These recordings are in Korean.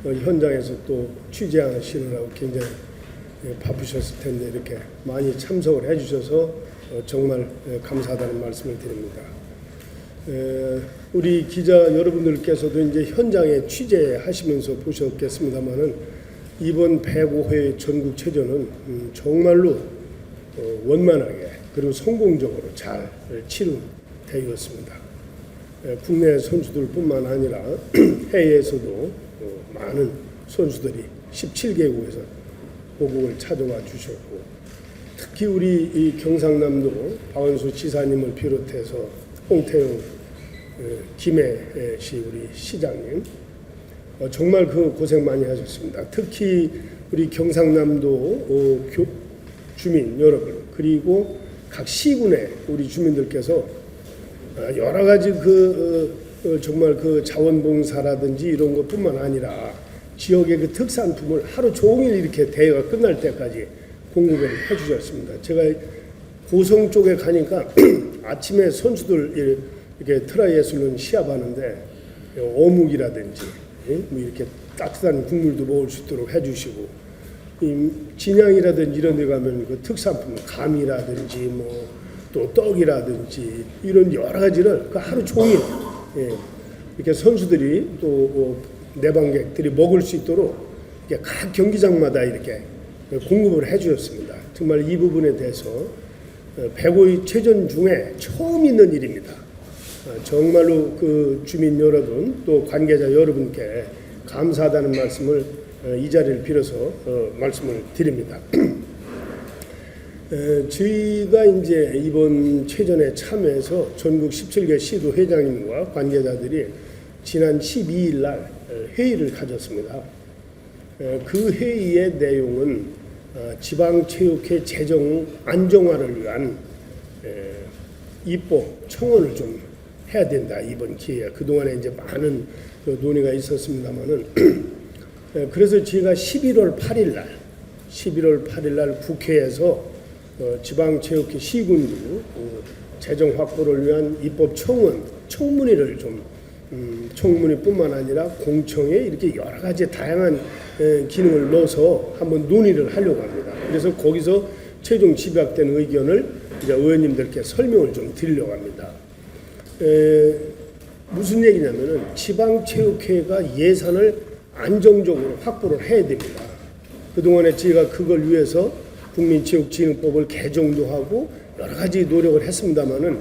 현장에서 또 취재하시느라고 굉장히 바쁘셨을 텐데 이렇게 많이 참석을 해주셔서 정말 감사하다는 말씀을 드립니다. 우리 기자 여러분들께서도 이제 현장에 취재하시면서 보셨겠습니다만은 이번 105회 전국체전은 정말로 원만하게 그리고 성공적으로 잘 치루되었습니다. 국내 선수들뿐만 아니라 해외에서도 많은 선수들이 17개국에서 고국을 찾아와 주셨고, 특히 우리 이 경상남도 박원순 지사님을 비롯해서 홍태영 김해시 우리 시장님 정말 그 고생 많이 하셨습니다. 특히 우리 경상남도 주민 여러분 그리고 각 시군의 우리 주민들께서 여러 가지 정말 그 자원봉사라든지 이런 것뿐만 아니라 지역의 그 특산품을 하루 종일 이렇게 대회가 끝날 때까지 공급을 해주셨습니다. 제가 고성 쪽에 가니까 아침에 선수들 이렇게 트라이애슬론 시합하는데 어묵이라든지 뭐 이렇게 따뜻한 국물도 먹을 수 있도록 해주시고, 진양이라든지 이런 데 가면 그 특산품 감이라든지 뭐 또 떡이라든지 이런 여러 가지를 그 하루 종일 이렇게 선수들이 또 내방객들이 먹을 수 있도록 이렇게 각 경기장마다 이렇게 공급을 해주셨습니다. 정말 이 부분에 대해서 105회 체전 중에 처음 있는 일입니다. 정말로 그 주민 여러분 또 관계자 여러분께 감사하다는 말씀을 이 자리를 빌어서 말씀을 드립니다. 저희가 이제 이번 체전에 참여해서 전국 17개 시도 회장님과 관계자들이 지난 12일 날 회의를 가졌습니다. 그 회의의 내용은 지방체육회 재정 안정화를 위한 입법 청원을 좀 해야 된다. 이번 기회에 그동안에 이제 많은 논의가 있었습니다만은 그래서 제가 11월 8일 날 국회에서 지방체육회 시군구 재정 확보를 위한 입법 청문회를 좀 청문회뿐만 아니라 공청회 이렇게 여러 가지 다양한 기능을 넣어서 한번 논의를 하려고 합니다. 그래서 거기서 최종 집약된 의견을 이제 의원님들께 설명을 좀 드리려고 합니다. 무슨 얘기냐면은 지방체육회가 예산을 안정적으로 확보를 해야 됩니다. 그동안에 저희가 그걸 위해서 국민체육진흥법을 개정도 하고 여러 가지 노력을 했습니다만은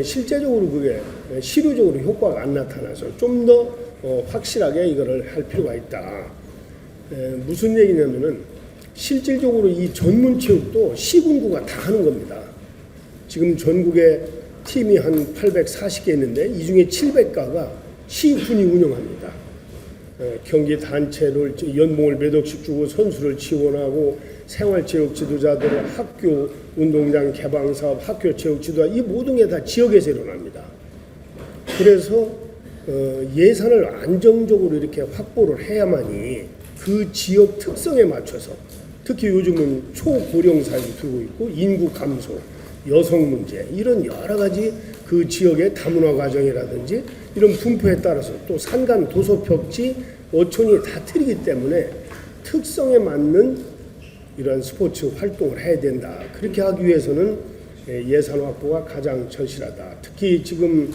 실제적으로 그게 실효적으로 효과가 안 나타나서 좀 더 확실하게 이거를 할 필요가 있다. 무슨 얘기냐면은 실질적으로 이 전문체육도 시군구가 다 하는 겁니다. 지금 전국에 팀이 한 840개 있는데 이 중에 700가가 시군이 운영합니다. 경기 단체를 연봉을 몇 억씩 주고 선수를 지원하고 생활체육 지도자들의 학교 운동장 개방 사업, 학교 체육 지도자 이 모든 게 다 지역에서 일어납니다. 그래서 예산을 안정적으로 이렇게 확보를 해야만이 그 지역 특성에 맞춰서 특히 요즘은 초고령사회를 두고 있고 인구 감소, 여성 문제 이런 여러 가지 그 지역의 다문화 과정이라든지 이런 분포에 따라서 또 산간 도서 벽지 어촌이 다 틀리기 때문에 특성에 맞는 이런 스포츠 활동을 해야 된다. 그렇게 하기 위해서는 예산 확보가 가장 절실하다. 특히 지금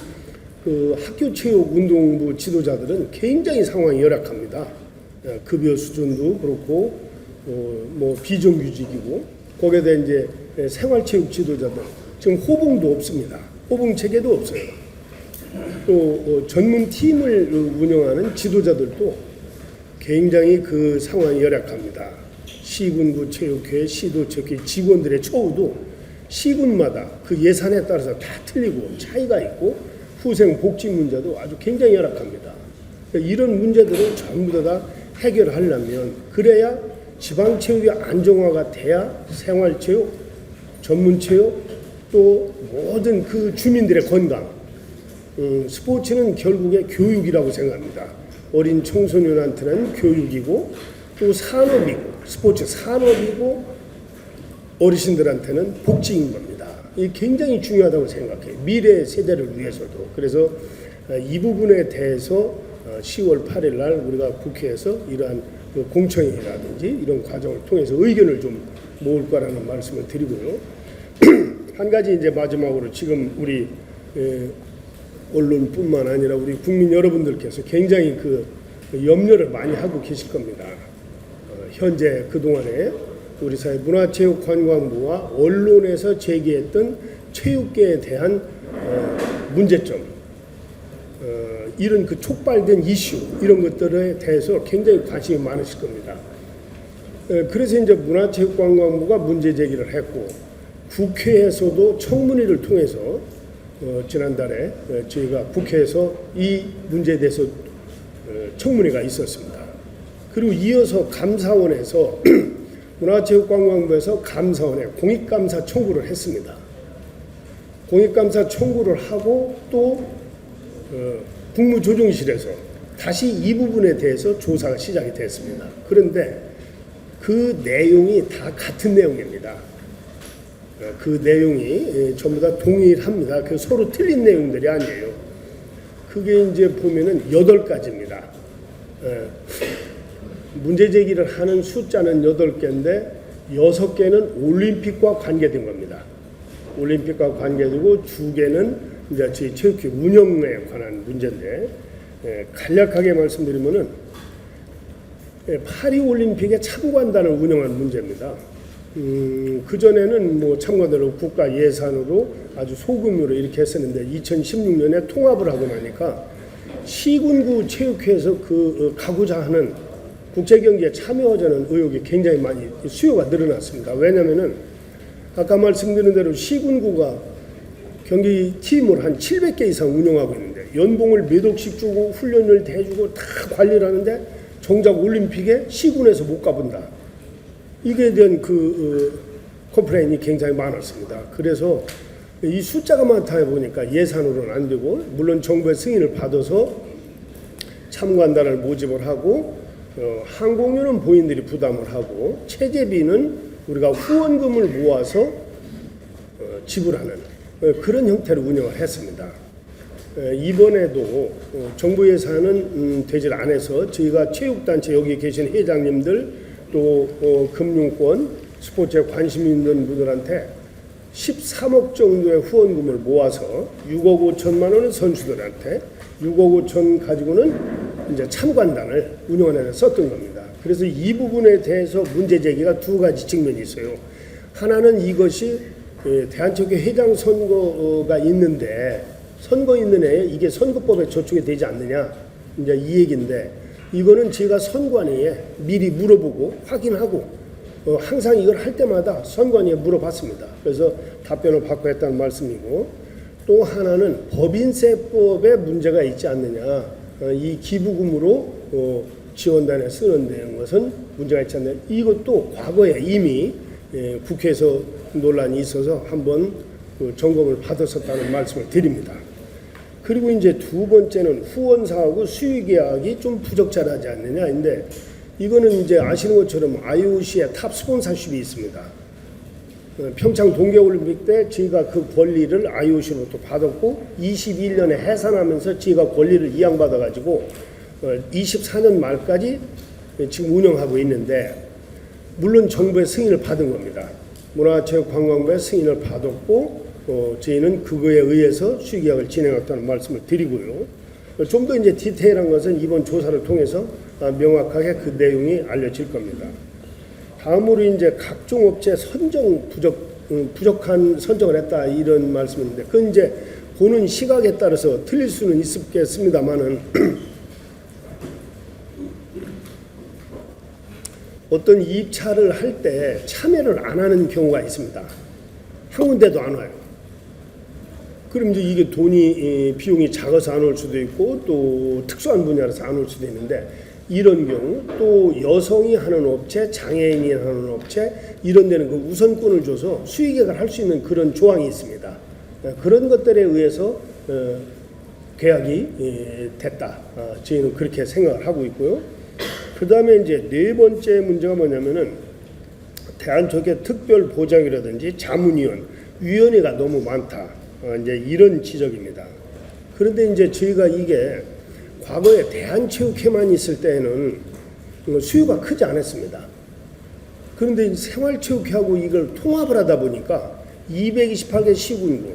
그 학교체육운동부 지도자들은 굉장히 상황이 열악합니다. 급여 수준도 그렇고 뭐 비정규직이고 거기에다 이제 생활체육 지도자들 지금 호봉도 없습니다. 호봉 체계도 없어요. 또 전문 팀을 운영하는 지도자들도 굉장히 그 상황이 열악합니다. 시군구 체육회, 시도체육회 직원들의 처우도 시군마다 그 예산에 따라서 다 틀리고 차이가 있고 후생 복지 문제도 아주 굉장히 열악합니다. 이런 문제들을 전부 다 해결하려면 그래야 지방체육이 안정화가 돼야 생활체육, 전문체육 또 모든 그 주민들의 건강 스포츠는 결국에 교육이라고 생각합니다. 어린 청소년한테는 교육이고 또 산업이고 스포츠 산업이고 어르신들한테는 복지인 겁니다. 이게 굉장히 중요하다고 생각해요. 미래 세대를 위해서도. 그래서 이 부분에 대해서 10월 8일 날 우리가 국회에서 이러한 그 공청회라든지 이런 과정을 통해서 의견을 좀 모을 거라는 말씀을 드리고요. 한 가지 이제 마지막으로 지금 우리 언론뿐만 아니라 우리 국민 여러분들께서 굉장히 그 염려를 많이 하고 계실 겁니다. 현재 그동안에 우리 사회 문화체육관광부와 언론에서 제기했던 체육계에 대한 문제점, 이런 그 촉발된 이슈 이런 것들에 대해서 굉장히 관심이 많으실 겁니다. 그래서 이제 문화체육관광부가 문제 제기를 했고 국회에서도 청문회를 통해서 지난달에 저희가 국회에서 이 문제에 대해서 청문회가 있었습니다. 그리고 이어서 감사원에서 문화체육관광부에서 감사원에 공익감사 청구를 했습니다. 공익감사 청구를 하고 또 국무조정실에서 다시 이 부분에 대해서 조사가 시작이 됐습니다. 그런데 그 내용이 다 같은 내용입니다. 그 내용이 전부 다 동일합니다. 그 서로 틀린 내용들이 아니에요. 그게 이제 보면은 8가지입니다. 문제 제기를 하는 숫자는 8개인데 6개는 올림픽과 관계된 겁니다. 올림픽과 관계되고 2개는 이제 저희 체육회 운영에 관한 문제인데, 간략하게 말씀드리면은 파리 올림픽에 참관단을 운영하는 문제입니다. 그전에는 뭐 참관단을 국가 예산으로 아주 소규모로 이렇게 했었는데 2016년에 통합을 하고 나니까 시군구 체육회에서 가고자 하는 국제경기에 참여하자는 의혹이 굉장히 많이 수요가 늘어났습니다. 왜냐하면은 아까 말씀드린 대로 시군구가 경기팀을 한 700개 이상 운영하고 있는데 연봉을 몇 억씩 주고 훈련을 대주고 다 관리를 하는데 정작 올림픽에 시군에서 못 가본다. 이게 대한 컴플레인이 굉장히 많았습니다. 그래서 이 숫자가 많다 보니까 예산으로는 안 되고, 물론 정부의 승인을 받아서 참관단을 모집을 하고 항공료는 본인들이 부담을 하고 체재비는 우리가 후원금을 모아서 지불하는 그런 형태로 운영을 했습니다. 이번에도 정부 예산은 되질 않아서 저희가 체육단체 여기 계신 회장님들 또 금융권 스포츠에 관심 있는 분들한테 13억 정도의 후원금을 모아서 6억 5천만 원은 선수들한테 6억 5천 가지고는 이제 참관단을 운영하는 데 썼던 겁니다. 그래서 이 부분에 대해서 문제 제기가 2가지 측면이 있어요. 하나는 이것이 대한체육회 회장 선거가 있는데 선거 있는 해에 이게 선거법에 저촉이 되지 않느냐, 이제 이 얘기인데, 이거는 제가 선관위에 미리 물어보고 확인하고 항상 이걸 할 때마다 선관위에 물어봤습니다. 그래서 답변을 받고 했다는 말씀이고, 또 하나는 법인세법에 문제가 있지 않느냐, 이 기부금으로 지원단에 쓰는 것은 문제가 있지 않느냐, 이것도 과거에 이미 국회에서 논란이 있어서 한번 점검을 받았었다는 말씀을 드립니다. 그리고 이제 2번째는 후원사하고 수의계약이 좀 부적절하지 않느냐인데, 이거는 이제 아시는 것처럼 IOC의 탑 스폰서십이 있습니다. 평창 동계올림픽 때 저희가 그 권리를 IOC로부터 받았고 21년에 해산하면서 저희가 권리를 이양받아가지고 24년 말까지 지금 운영하고 있는데, 물론 정부의 승인을 받은 겁니다. 문화체육관광부의 승인을 받았고 저희는 그거에 의해서 수의계약을 진행했다는 말씀을 드리고요. 좀 더 이제 디테일한 것은 이번 조사를 통해서 명확하게 그 내용이 알려질 겁니다. 다음으로 이제 각종 업체 선정 부족한 선정을 했다, 이런 말씀인데, 그건 이제 보는 시각에 따라서 틀릴 수는 있겠습니다만은 어떤 입찰을 할 때 참여를 안 하는 경우가 있습니다. 한 군데도 안 와요. 그럼 이제 이게 비용이 작아서 안 올 수도 있고 또 특수한 분야라서 안 올 수도 있는데, 이런 경우 또 여성이 하는 업체, 장애인이 하는 업체 이런 데는 그 우선권을 줘서 수의계약을 할 수 있는 그런 조항이 있습니다. 그런 것들에 의해서 계약이 됐다. 저희는 그렇게 생각을 하고 있고요. 그 다음에 이제 4번째 문제가 뭐냐면은 대한체육회 특별보장이라든지 자문위원, 위원회가 너무 많다. 이제 이런 지적입니다. 그런데 이제 저희가 이게 과거에 대한체육회만 있을 때에는 수요가 크지 않았습니다. 그런데 생활체육회하고 이걸 통합을 하다 보니까 228개 시군구,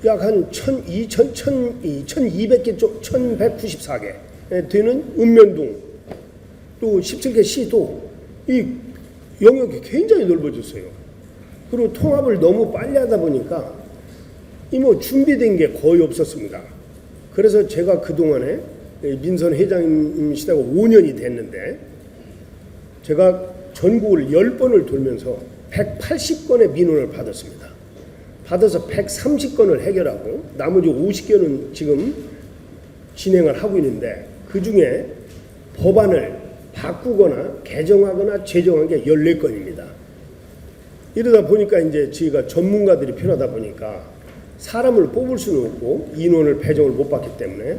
약 한 1200개 쪽, 1194개 되는 읍면동, 또 17개 시도 이 영역이 굉장히 넓어졌어요. 그리고 통합을 너무 빨리 하다 보니까 이 뭐 준비된 게 거의 없었습니다. 그래서 제가 그동안에 민선 회장님 시대가 5년이 됐는데 제가 전국을 10번을 돌면서 180건의 민원을 받았습니다. 받아서 130건을 해결하고 나머지 50건은 지금 진행을 하고 있는데 그중에 법안을 바꾸거나 개정하거나 제정한 게 14건입니다. 이러다 보니까 이제 저희가 전문가들이 필요하다 보니까 사람을 뽑을 수는 없고 인원을 배정을 못 받기 때문에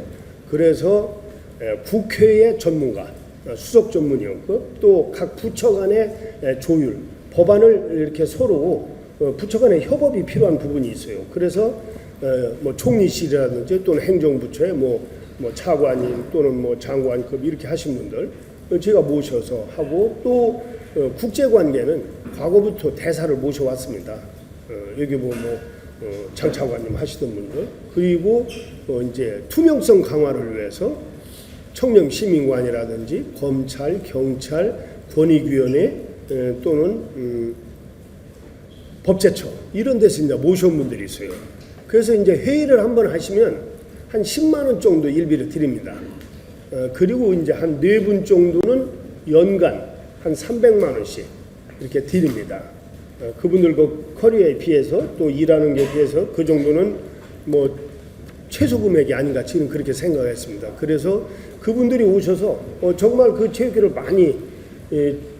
그래서 국회의 전문가, 수석 전문위원급 또 각 부처 간의 조율, 법안을 이렇게 서로 부처 간의 협업이 필요한 부분이 있어요. 그래서 뭐 총리실이라든지 또는 행정부처의 뭐 차관님 또는 뭐 장관급 이렇게 하신 분들 제가 모셔서 하고 또 국제관계는 과거부터 대사를 모셔왔습니다. 여기 뭐 장차관님 하시던 분들 그리고 이제 투명성 강화를 위해서 청렴시민관이라든지 검찰, 경찰, 권익위원회 또는 법제처 이런 데서 이제 모셔온 분들이 있어요. 그래서 이제 회의를 한번 하시면 한 10만 원 정도 일비를 드립니다. 그리고 이제 한 4분 정도는 연간 한 300만 원씩 이렇게 드립니다. 그분들 그 커리어에 비해서 또 일하는 게 비해서 그 정도는 뭐 최소 금액이 아닌가 저는 그렇게 생각했습니다. 그래서 그분들이 오셔서 정말 그 체육회를 많이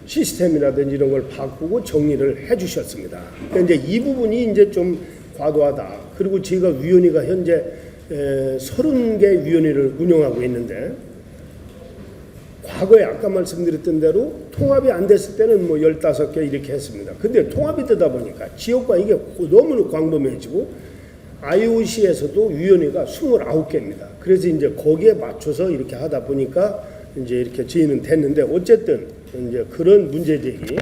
시스템이라든지 이런 걸 바꾸고 정리를 해주셨습니다. 그러니까 이제 이 부분이 이제 좀 과도하다. 그리고 제가 위원회가 현재 30개 위원회를 운영하고 있는데 과거에 아까 말씀드렸던 대로 통합이 안 됐을 때는 뭐 15개 이렇게 했습니다. 근데 통합이 되다 보니까 지역과 이게 너무 광범위해지고 IOC에서도 위원회가 29개입니다. 그래서 이제 거기에 맞춰서 이렇게 하다 보니까 이제 이렇게 저희는 됐는데 어쨌든 이제 그런 문제제기.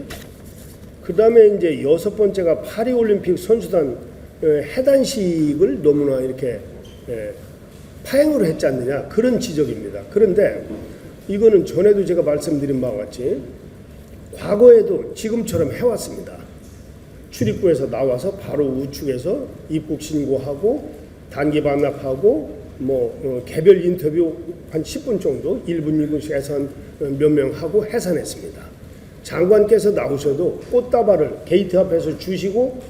그 다음에 이제 6번째가 파리올림픽 선수단 해단식을 너무나 이렇게 파행으로 했지 않느냐 그런 지적입니다. 그런데 이거는 전에도 제가 말씀드린 바와 같이 과거에도 지금처럼 해왔습니다. 출입구에서 나와서 바로 우측에서 입국 신고하고 단기 반납하고 개별 인터뷰 한 10분 정도 1분 2분씩 해서 몇 명 하고 해산했습니다. 장관께서 나오셔도 꽃다발을 게이트 앞에서 주시고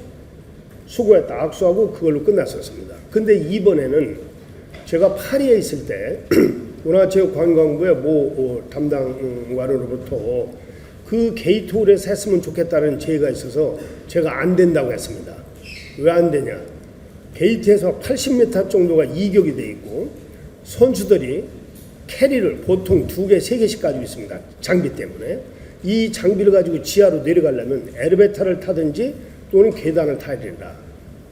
수고했다 악수하고 그걸로 끝났었습니다. 근데 이번에는 제가 파리에 있을 때 문화체육관광부의 모 담당관으로부터 그 게이트홀에서 했으면 좋겠다는 제의가 있어서 제가 안 된다고 했습니다. 왜 안 되냐? 게이트에서 80m 정도가 이격이 돼 있고 선수들이 캐리를 보통 2개, 3개씩 가지고 있습니다. 장비 때문에. 이 장비를 가지고 지하로 내려가려면 엘리베이터를 타든지 또는 계단을 타야 된다.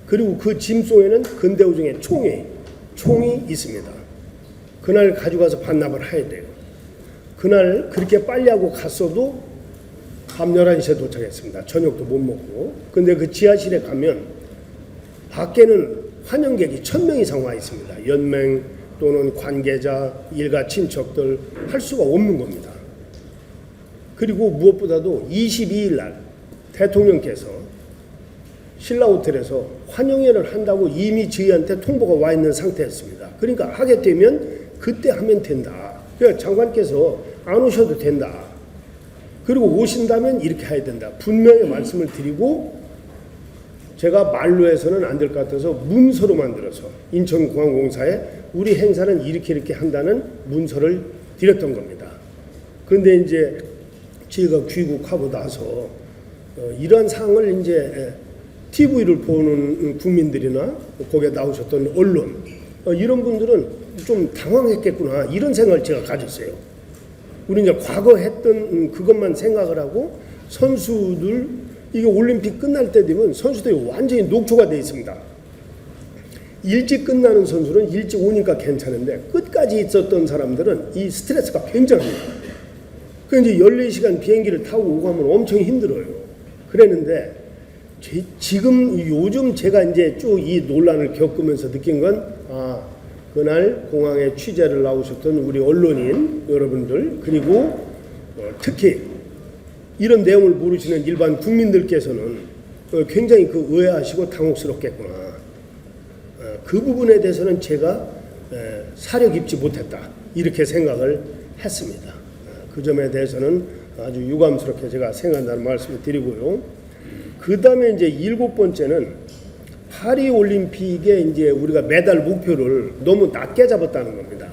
그리고 그 짐 속에는 근대우 중에 총이 있습니다. 그날 가져가서 반납을 해야 돼요. 그날 그렇게 빨리 하고 갔어도 밤 11시에 도착했습니다. 저녁도 못 먹고. 근데 그 지하실에 가면 밖에는 환영객이 1000명 이상 와 있습니다. 연맹 또는 관계자, 일가 친척들 할 수가 없는 겁니다. 그리고 무엇보다도 22일 날 대통령께서 신라호텔에서 환영회를 한다고 이미 저희한테 통보가 와 있는 상태였습니다. 그러니까 하게 되면 그때 하면 된다. 그러니까 장관께서 안 오셔도 된다. 그리고 오신다면 이렇게 해야 된다. 분명히 말씀을 드리고 제가 말로 해서는 안 될 것 같아서 문서로 만들어서 인천공항공사에 우리 행사는 이렇게 한다는 문서를 드렸던 겁니다. 그런데 이제 저희가 귀국하고 나서 이러한 사항을 이제 TV를 보는 국민들이나 거기에 나오셨던 언론 이런 분들은 좀 당황했겠구나 이런 생각을 제가 가졌어요. 우리 이제 과거 했던 그것만 생각을 하고 선수들 이게 올림픽 끝날 때 되면 선수들이 완전히 녹초가 돼 있습니다. 일찍 끝나는 선수는 일찍 오니까 괜찮은데 끝까지 있었던 사람들은 이 스트레스가 굉장합니다. 그 이제 14시간 비행기를 타고 오고 하면 엄청 힘들어요. 그랬는데 지금 요즘 제가 이제 쭉 이 논란을 겪으면서 느낀 건 그날 공항에 취재를 나오셨던 우리 언론인 여러분들 그리고 특히 이런 내용을 모르시는 일반 국민들께서는 굉장히 의아하시고 당혹스럽겠구나. 그 부분에 대해서는 제가 사려 깊지 못했다 이렇게 생각을 했습니다. 그 점에 대해서는 아주 유감스럽게 제가 생각한다는 말씀을 드리고요. 그 다음에 이제 7번째는 파리 올림픽에 이제 우리가 메달 목표를 너무 낮게 잡았다는 겁니다.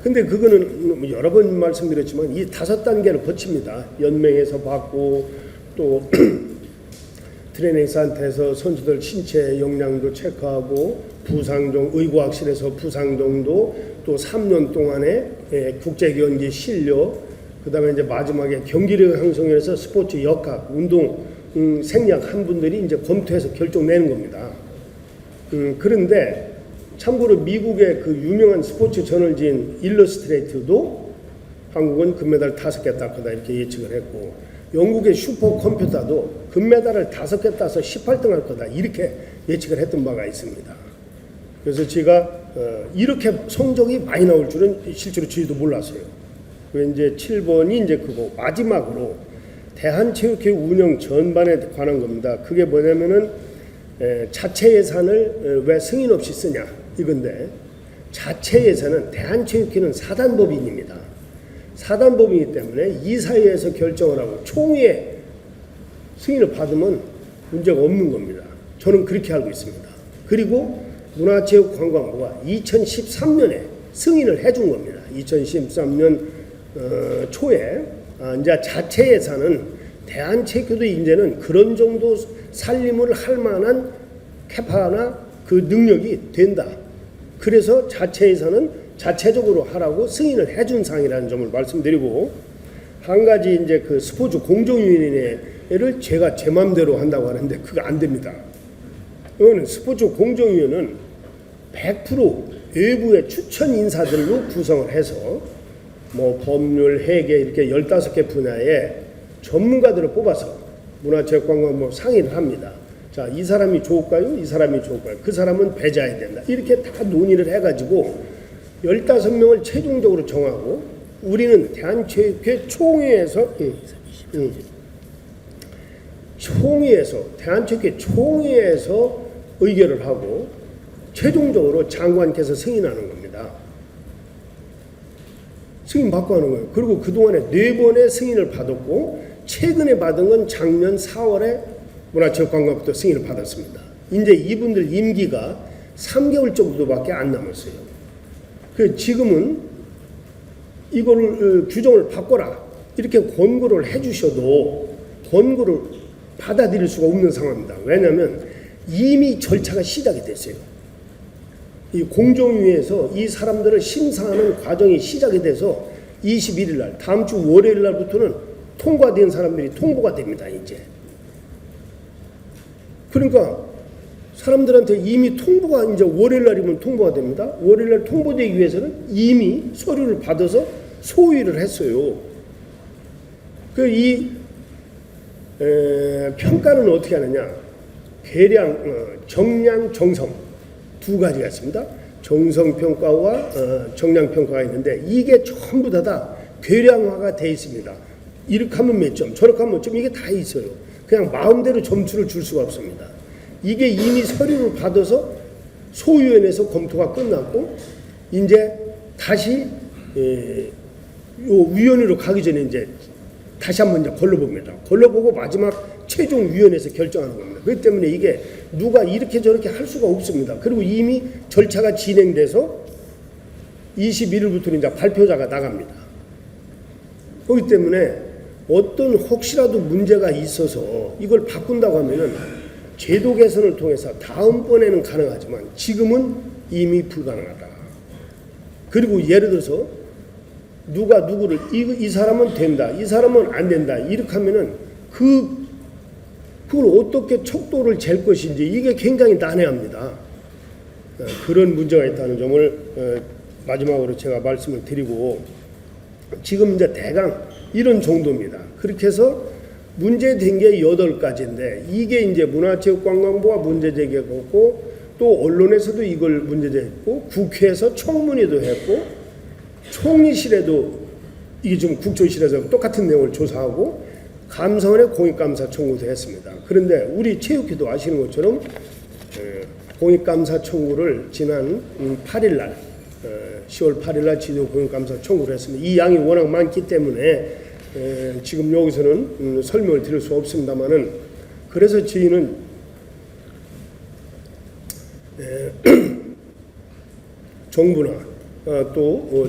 근데 그거는 여러 번 말씀드렸지만 이 5단계를 거칩니다. 연맹에서 받고 또 트레이닝 센터에서 선수들 신체 역량도 체크하고 부상정 의과학실에서 부상정도 또 3년 동안의 국제 경기 실력 그다음에 이제 마지막에 경기력 형성에서 스포츠 역학 운동 생략 한 분들이 이제 검토해서 결정 내는 겁니다. 그런데 참고로 미국의 그 유명한 스포츠 저널지인 일러스트레이트도 한국은 금메달 5개 딸 거다 이렇게 예측을 했고 영국의 슈퍼컴퓨터도 금메달을 5개 따서 18등 할 거다 이렇게 예측을 했던 바가 있습니다. 그래서 제가 이렇게 성적이 많이 나올 줄은 실제로 저희도 몰랐어요. 이제 7번이 이제 그거 마지막으로 대한체육회 운영 전반에 관한 겁니다. 그게 뭐냐면은 자체 예산을 왜 승인 없이 쓰냐 이건데 자체 예산은 대한체육회는 사단법인입니다. 사단법인이기 때문에 이사회에서 결정을 하고 총회 승인을 받으면 문제가 없는 겁니다. 저는 그렇게 알고 있습니다. 그리고 문화체육관광부가 2013년에 승인을 해준 겁니다. 2013년 초에 이제 자체 예산은 대한체육회도 이제는 그런 정도 살림을 할 만한 캐파나 그 능력이 된다. 그래서 자체 예산은 자체적으로 하라고 승인을 해준 사항이라는 점을 말씀드리고 한 가지 이제 그 스포츠 공정위원회를 제가 제 맘대로 한다고 하는데 그거 안 됩니다. 이거는 스포츠 공정위원회는 100% 외부의 추천 인사들로 구성을 해서 뭐 법률, 회계 이렇게 15개 분야의 전문가들을 뽑아서 문화체육관광부 상의를 합니다. 자, 이 사람이 좋을까요? 이 사람이 좋을까요? 그 사람은 배제해야 된다. 이렇게 다 논의를 해가지고 15명을 최종적으로 정하고 우리는 대한체육회 총회에서 대한체육회 총회에서 의결을 하고 최종적으로 장관께서 승인하는 겁니다. 승인 받고 하는 거예요. 그리고 그동안에 4번의 승인을 받았고 최근에 받은 건 작년 4월에 문화체육관광부터 승인을 받았습니다. 이제 이분들 임기가 3개월 정도밖에 안 남았어요. 그 지금은 이거를 규정을 바꿔라 이렇게 권고를 해주셔도 권고를 받아들일 수가 없는 상황입니다. 왜냐하면 이미 절차가 시작이 됐어요. 이 공정위에서 이 사람들을 심사하는 과정이 시작이 돼서 21일 날 다음 주 월요일 날부터는 통과된 사람들이 통보가 됩니다. 이제 그러니까 사람들한테 이미 통보가 이제 월요일 날이면 통보가 됩니다. 월요일 날 통보되기 위해서는 이미 서류를 받아서 소위를 했어요. 그 이 평가는 어떻게 하느냐? 정량, 정성 두 가지가 있습니다. 정성 평가와 정량 평가가 있는데 이게 전부 다 괴량화가 돼 있습니다. 이렇게 하면 몇 점, 저렇게 하면 몇 점, 이게 다 있어요. 그냥 마음대로 점수를 줄 수가 없습니다. 이게 이미 서류를 받아서 소위원회에서 검토가 끝났고 이제 다시 요 위원회로 가기 전에 이제 다시 한번 이제 걸러봅니다. 걸러보고 마지막 최종 위원회에서 결정하는 겁니다. 그렇기 때문에 이게 누가 이렇게 저렇게 할 수가 없습니다. 그리고 이미 절차가 진행돼서 21일부터는 이제 발표자가 나갑니다. 그렇기 때문에 어떤 혹시라도 문제가 있어서 이걸 바꾼다고 하면은 제도 개선을 통해서 다음번에는 가능하지만 지금은 이미 불가능하다. 그리고 예를 들어서 누가 누구를 이 사람은 된다, 이 사람은 안 된다 이렇게 하면은 그걸 어떻게 척도를 잴 것인지 이게 굉장히 난해합니다. 그런 문제가 있다는 점을 마지막으로 제가 말씀을 드리고, 지금 이제 대강 이런 정도입니다. 그렇게 해서 문제된 게 8가지인데 이게 이제 문화체육관광부가 문제 제기했고, 또 언론에서도 이걸 문제 제기했고, 국회에서 청문회도 했고, 총리실에도 이게 좀 국조실에서 똑같은 내용을 조사하고, 감사원에 공익감사 청구도 했습니다. 그런데 우리 체육회도 아시는 것처럼 공익감사 청구를 지난 8일 날 10월 8일 날 지도 공익감사 청구를 했습니다. 이 양이 워낙 많기 때문에 지금 여기서는 설명을 드릴 수 없습니다만은, 그래서 저희는 정부나 또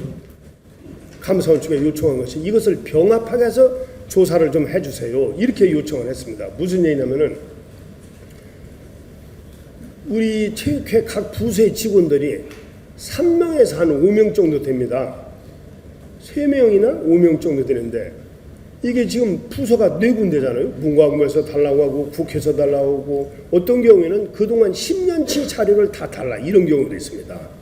감사원 측에 요청한 것이 이것을 병합하게 해서 조사를 좀 해주세요, 이렇게 요청을 했습니다. 무슨 얘기냐면은 우리 체육회 각 부서의 직원들이 3명에서 한 5명 정도 됩니다. 3명이나 5명 정도 되는데 이게 지금 부서가 4군데잖아요. 문과부에서 달라고 하고 국회에서 달라고 하고, 어떤 경우에는 그동안 10년치 자료를 다 달라, 이런 경우도 있습니다.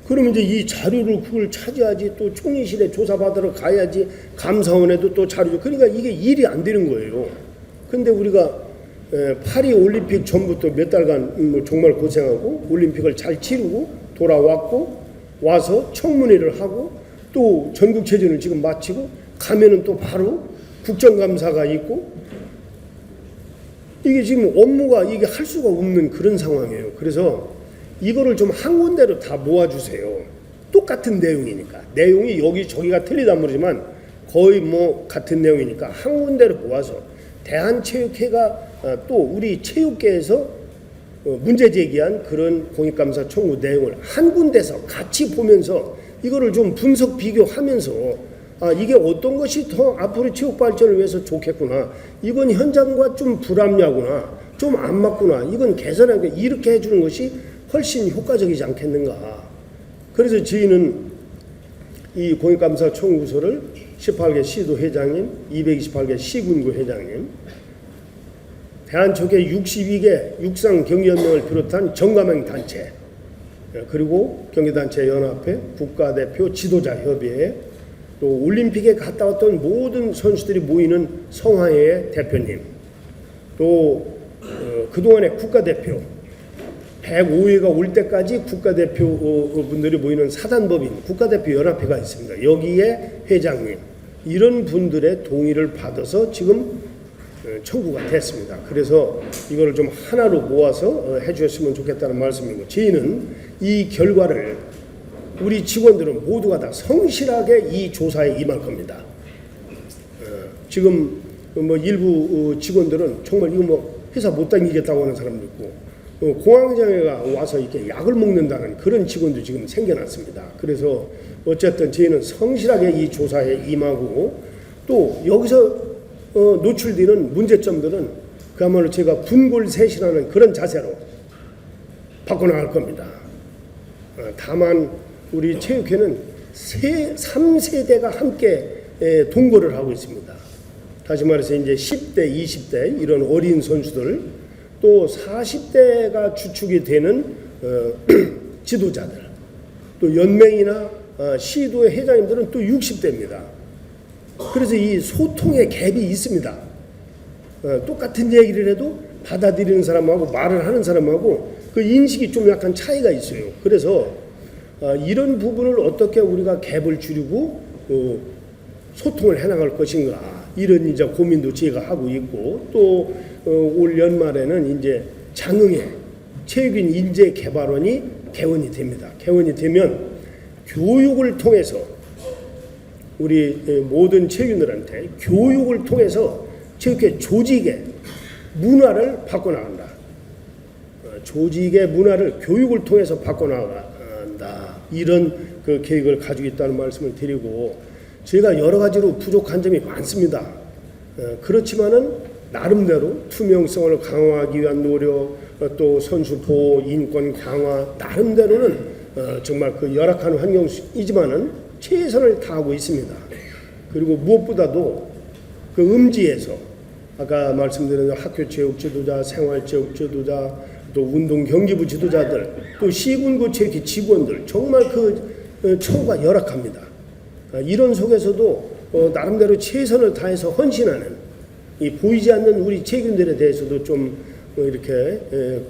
그러면 이제 이 자료를 그걸 찾아야지, 또 총리실에 조사받으러 가야지, 감사원에도 또 자료, 그러니까 이게 일이 안 되는 거예요. 근데 우리가 파리 올림픽 전부터 몇 달간 정말 고생하고 올림픽을 잘 치르고 돌아왔고, 와서 청문회를 하고, 또 전국체전을 지금 마치고 가면은 또 바로 국정감사가 있고, 이게 지금 업무가 이게 할 수가 없는 그런 상황이에요. 그래서 이거를 좀 한 군데로 다 모아주세요. 똑같은 내용이니까. 내용이 여기저기가 틀리다 모르지만 거의 뭐 같은 내용이니까 한 군데로 모아서 대한체육회가 또 우리 체육계에서 문제 제기한 그런 공익감사 청구 내용을 한 군데서 같이 보면서 이거를 좀 분석 비교하면서, 이게 어떤 것이 더 앞으로 체육 발전을 위해서 좋겠구나, 이건 현장과 좀 불합리하구나, 좀 안 맞구나, 이건 개선하게, 이렇게 해주는 것이 훨씬 효과적이지 않겠는가. 그래서 저희는 이 공익감사 청구서를 18개 시도 회장님, 228개 시군구 회장님, 대한체육회 62개 육상경기연맹을 비롯한 정가맹 단체, 그리고 경기단체 연합회, 국가대표 지도자협의회, 또 올림픽에 갔다 왔던 모든 선수들이 모이는 성화회 대표님, 또 그동안의 국가대표 105회가 올 때까지 국가대표 분들이 모이는 사단법인 국가대표 연합회가 있습니다. 여기에 회장님, 이런 분들의 동의를 받아서 지금 청구가 됐습니다. 그래서 이거를 좀 하나로 모아서 해주셨으면 좋겠다는 말씀이고, 저희는 이 결과를 우리 직원들은 모두가 다 성실하게 이 조사에 임할 겁니다. 지금 뭐 일부 직원들은 정말 이거 뭐 회사 못 다니겠다고 하는 사람도 있고, 공황장애가 와서 이렇게 약을 먹는다는 그런 직원도 지금 생겨났습니다. 그래서 어쨌든 저희는 성실하게 이 조사에 임하고, 또 여기서 노출되는 문제점들은 그야말로 제가 분골쇄신하는 그런 자세로 바꿔나갈 겁니다. 다만 우리 체육회는 3세대가 함께 동거를 하고 있습니다. 다시 말해서 이제 10대, 20대 이런 어린 선수들, 또 40대가 주축이 되는 지도자들, 또 연맹이나 시도의 회장님들은 또 60대입니다. 그래서 이 소통의 갭이 있습니다. 똑같은 얘기를 해도 받아들이는 사람하고 말을 하는 사람하고 그 인식이 좀 약간 차이가 있어요. 그래서 이런 부분을 어떻게 우리가 갭을 줄이고 소통을 해나갈 것인가, 이런 이제 고민도 제가 하고 있고, 또 올 연말에는 이제 장흥에 체육인 인재 개발원이 개원이 됩니다. 개원이 되면 교육을 통해서 우리 모든 체육인들한테 교육을 통해서 체육회 조직의 문화를 바꿔나간다. 조직의 문화를 교육을 통해서 바꿔나간다. 이런 그 계획을 가지고 있다는 말씀을 드리고, 저희가 여러 가지로 부족한 점이 많습니다. 그렇지만은 나름대로 투명성을 강화하기 위한 노력, 또 선수 보호, 인권 강화, 나름대로는 정말 그 열악한 환경이지만은 최선을 다하고 있습니다. 그리고 무엇보다도 그 음지에서 아까 말씀드린 학교 체육 지도자, 생활 체육 지도자, 또 운동 경기부 지도자들, 또 시군구 체육회 직원들 정말 처우가 열악합니다. 이런 속에서도 나름대로 최선을 다해서 헌신하는 이 보이지 않는 우리 체육인들에 대해서도 좀 이렇게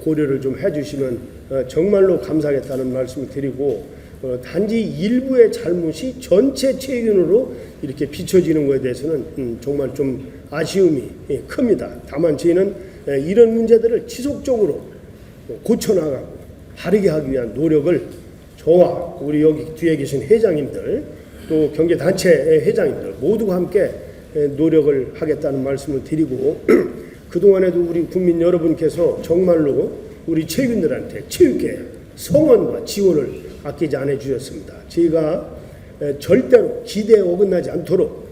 고려를 좀 해주시면 정말로 감사하겠다는 말씀을 드리고, 단지 일부의 잘못이 전체 체육인으로 이렇게 비춰지는 것에 대해서는 정말 좀 아쉬움이 큽니다. 다만 저희는 이런 문제들을 지속적으로 고쳐나가고 바르게 하기 위한 노력을 저와 우리 여기 뒤에 계신 회장님들, 또 경제단체 회장님들 모두가 함께 노력을 하겠다는 말씀을 드리고, 그동안에도 우리 국민 여러분께서 정말로 우리 체육인들한테 체육계 성원과 지원을 아끼지 않아 주셨습니다. 저희가 절대로 기대에 어긋나지 않도록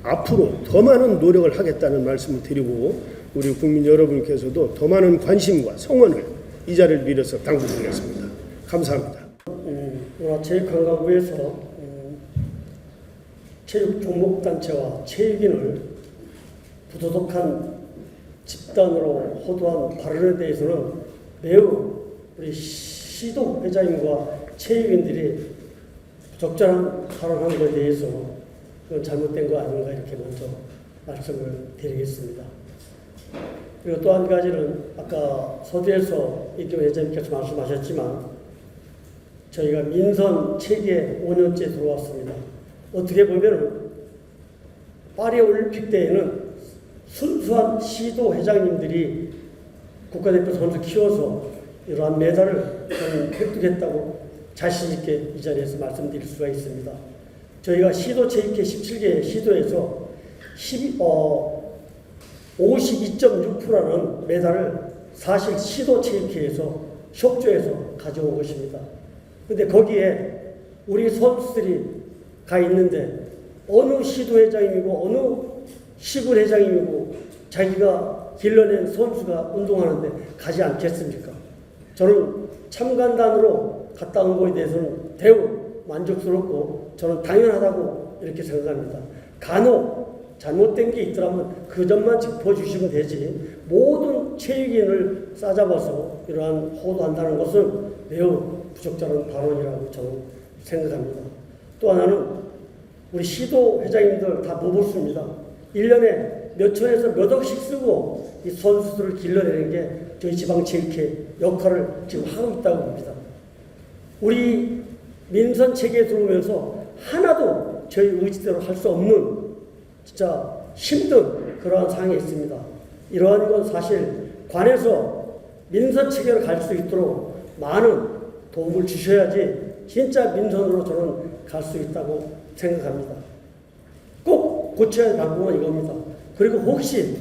앞으로 더 많은 노력을 하겠다는 말씀을 드리고, 우리 국민 여러분께서도 더 많은 관심과 성원을 이 자리를 빌어서 당부드리겠습니다. 감사합니다. 문화체육관광부에서 체육 종목단체와 체육인을 부도덕한 집단으로 호도한 발언에 대해서는 매우 우리 시도 회장님과 체육인들이 적절한 발언한 것에 대해서 그건 잘못된 거 아닌가 이렇게 먼저 말씀을 드리겠습니다. 그리고 또 한 가지는 아까 서두에서 이경 회장님께서 말씀하셨지만 저희가 민선 체계 5년째 들어왔습니다. 어떻게 보면 파리 올림픽 때에는 순수한 시도 회장님들이 국가대표 선수 키워서 이러한 메달을 획득했다고 자신 있게 이 자리에서 말씀드릴 수가 있습니다. 저희가 시도 체육회 17개 시도에서 52.6%라는 메달을 사실 시도 체육회에서 속조에서 가져온 것입니다. 근데 거기에 우리 선수들이 가 있는데 어느 시도회장님이고 어느 시군회장님이고 자기가 길러낸 선수가 운동하는데 가지 않겠습니까? 저는 참관단으로 갔다 온 거에 대해서는 매우 만족스럽고 저는 당연하다고 이렇게 생각합니다. 간혹 잘못된 게 있더라면 그 점만 짚어주시면 되지 모든 체육인을 싸잡아서 이러한 호도한다는 것은 매우 부적절한 발언이라고 저는 생각합니다. 또 하나는 우리 시도 회장님들 다 무보수입니다. 1년에 몇 천에서 몇 억씩 쓰고 이 선수들을 길러내는 게 저희 지방체육회 역할을 지금 하고 있다고 봅니다. 우리 민선 체계에 들어오면서 하나도 저희 의지대로 할 수 없는 진짜 힘든 그러한 상황이 있습니다. 이러한 건 사실 관에서 민선 체계로 갈 수 있도록 많은 도움을 주셔야지 진짜 민선으로 저는 갈 수 있다고 생각합니다. 꼭 고쳐야 할 방법은 이겁니다. 그리고 혹시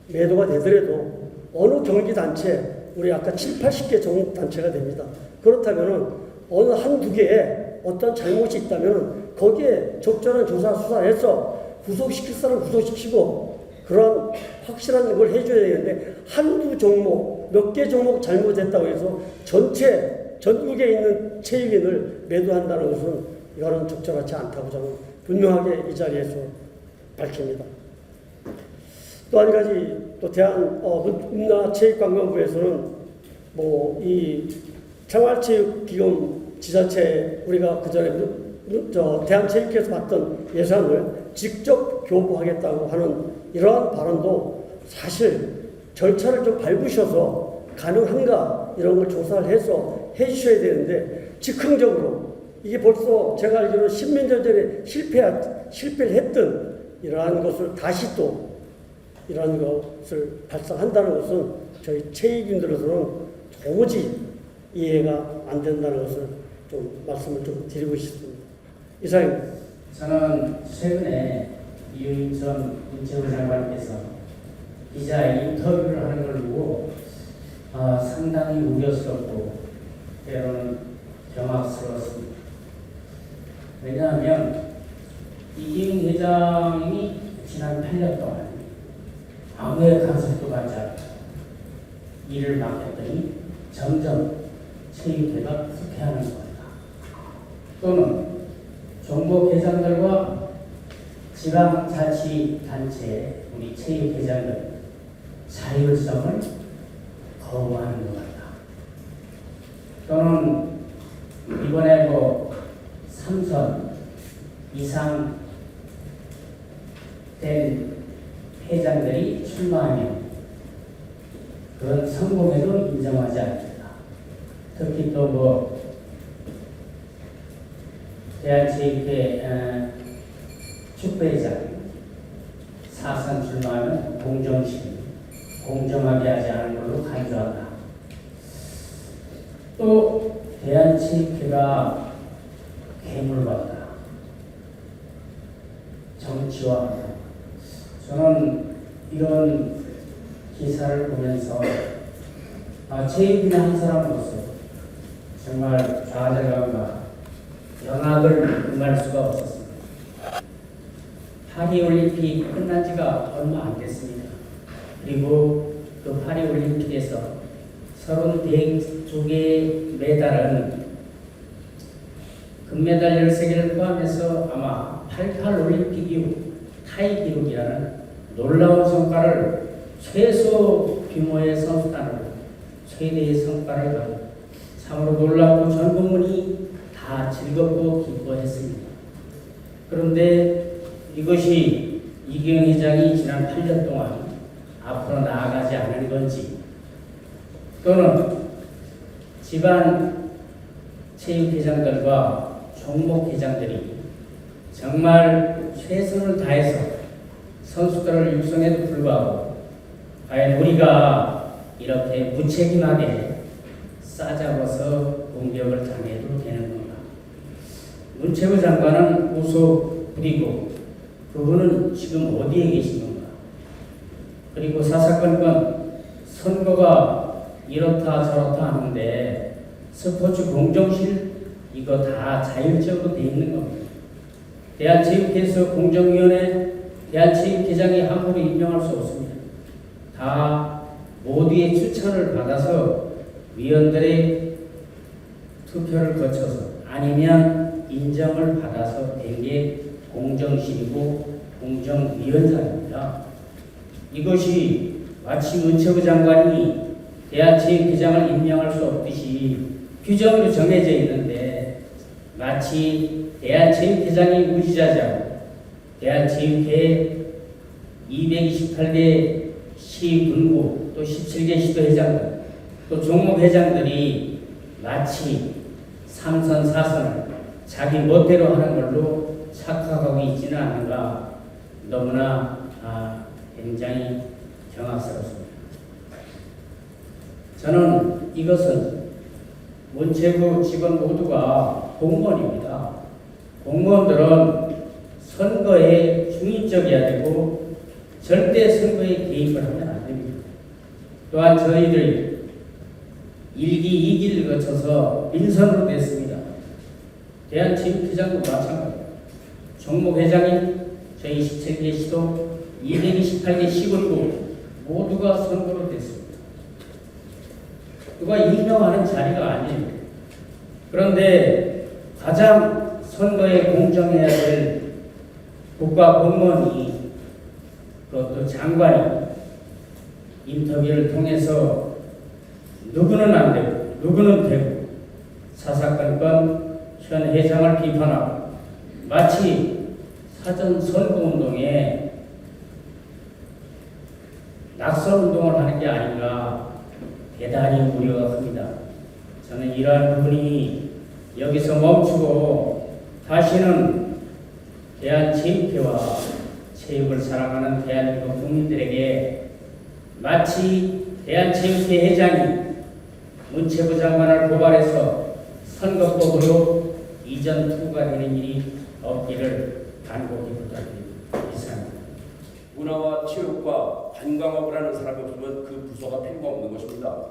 매도가 되더라도 어느 경기단체, 우리 아까 7, 80개 종목단체가 됩니다. 그렇다면 어느 한두 개에 어떤 잘못이 있다면 거기에 적절한 조사 수사를 해서 구속시킬 사람 구속시키고 그런 확실한 걸 해줘야 되는데 한두 종목, 몇 개 종목 잘못했다고 해서 전국에 있는 체육인을 매도한다는 것은 이거는 적절하지 않다고 저는 분명하게 이 자리에서 밝힙니다. 또 한 가지 또 문화체육관광부에서는 뭐 이 생활체육기금 지자체 우리가 그전에 대한체육회에서 받던 예산을 직접 교부하겠다고 하는 이러한 발언도 사실 절차를 좀 밟으셔서 가능한가 이런 걸 조사를 해서 해주셔야 되는데 즉흥적으로 이게 벌써 제가 알기로는 10몇 년 전에 실패를 했던 이러한 것을 다시 또 이러한 것을 발생한다는 것은 저희 체육인들로서는 도무지 이해가 안 된다는 것을 좀 말씀을 좀 드리고 싶습니다. 이상입니다. 저는 최근에 이윤전 문체부 장관께서 기자 인터뷰를 하는 걸 보고 상당히 우려스럽고 때로는 경악스러웠습니다. 왜냐하면 이기훈 회장이 지난 8년 동안 아무의 간섭도 받지 않고 일을 맡겼더니 점점 체육회가 쇠퇴하는 겁니다. 또는 종목회장들과 지방자치단체 우리 체육회장들 자율성을 거부하는 것 같다. 또는 이번에 3선 이상 된 회장들이 출마하면 그런 성공에도 인정하지 않는다. 특히 또 대한체육회 축구회장 4선 출마하면 공정심, 공정하게 하지 않은 걸로 간주한다. 또 대한체육회가 괴물같다. 정치화한다. 저는 이런 기사를 보면서 체육인의 한 사람으로서 정말 좌절감과 영악을 금할 수가 없었습니다. 파리올림픽 끝난 지가 얼마 안 됐습니다. 그리고 그 파리올림픽에서 32개의 메달은 금메달 13개를 포함해서 아마 88올림픽 이후 타이 기록이라는 놀라운 성과를 최소 규모의 선수단으로 최대의 성과를 가지고 참으로 놀랍고 전 국민이 다 즐겁고 기뻐했습니다. 그런데 이것이 이기영 회장이 지난 8년 동안 앞으로 나아가지 않은 건지 또는 집안 체육회장들과 종목회장들이 정말 최선을 다해서 선수들을 육성해도 불구하고 과연 우리가 이렇게 무책임하게 싸잡아서 공격을 당해도 되는 건가? 문체부 장관은 우소 부리고 그분은 지금 어디에 계신 건가? 그리고 사사건건 선거가 이렇다 저렇다 하는데 스포츠 공정실 이거 다 자율적으로 돼 있는 겁니다. 대한체육회에서 공정위원회 대한체육회장이 함부로 임명할 수 없습니다. 다 모두의 추천을 받아서 위원들의 투표를 거쳐서 아니면 인정을 받아서 된 게 공정실이고 공정위원장입니다. 이것이 마치 문체부 장관이 대한체육회장을 임명할 수 없듯이 규정으로 정해져 있는데 마치 대한체육회장이 무지자지하고 대한체육회 228개 시군구 또 17개 시도회장들 또 종목회장들이 마치 3선 4선을 자기 멋대로 하는 걸로 착각하고 있지는 않은가 너무나 굉장히 경악스럽습니다. 저는 이것은 문체부 직원 모두가 공무원입니다. 공무원들은 선거에 중립적이어야 되고 절대 선거에 개입을 하면 안 됩니다. 또한 저희들이 1기, 2기를 거쳐서 민선으로 됐습니다. 대한체육회장도 마찬가지입니다. 종목회장이 저희 17개 시도 228개 시군구 모두가 선거로 됐습니다. 누가 임명하는 자리가 아니에요. 그런데 가장 선거에 공정해야 될 국가 공무원이 그것도 장관이 인터뷰를 통해서 누구는 안 되고 누구는 되고 사사건건 현 회장을 비판하고 마치 사전 선거운동에 낙선운동을 하는 게 아닌가 대단히 우려가 큽니다. 저는 이러한 부분이 여기서 멈추고 다시는 대한체육회와 체육을 사랑하는 대한민국 국민들에게 마치 대한체육회 회장이 문체부 장관을 고발해서 선거법으로 이전 투구가 되는 일이 없기를 간곡히 부탁드립니다. 이상입니다. 문화와 체육과 관광업을 하는 사람이 없으면 그 부서가 필요가 없는 것입니다.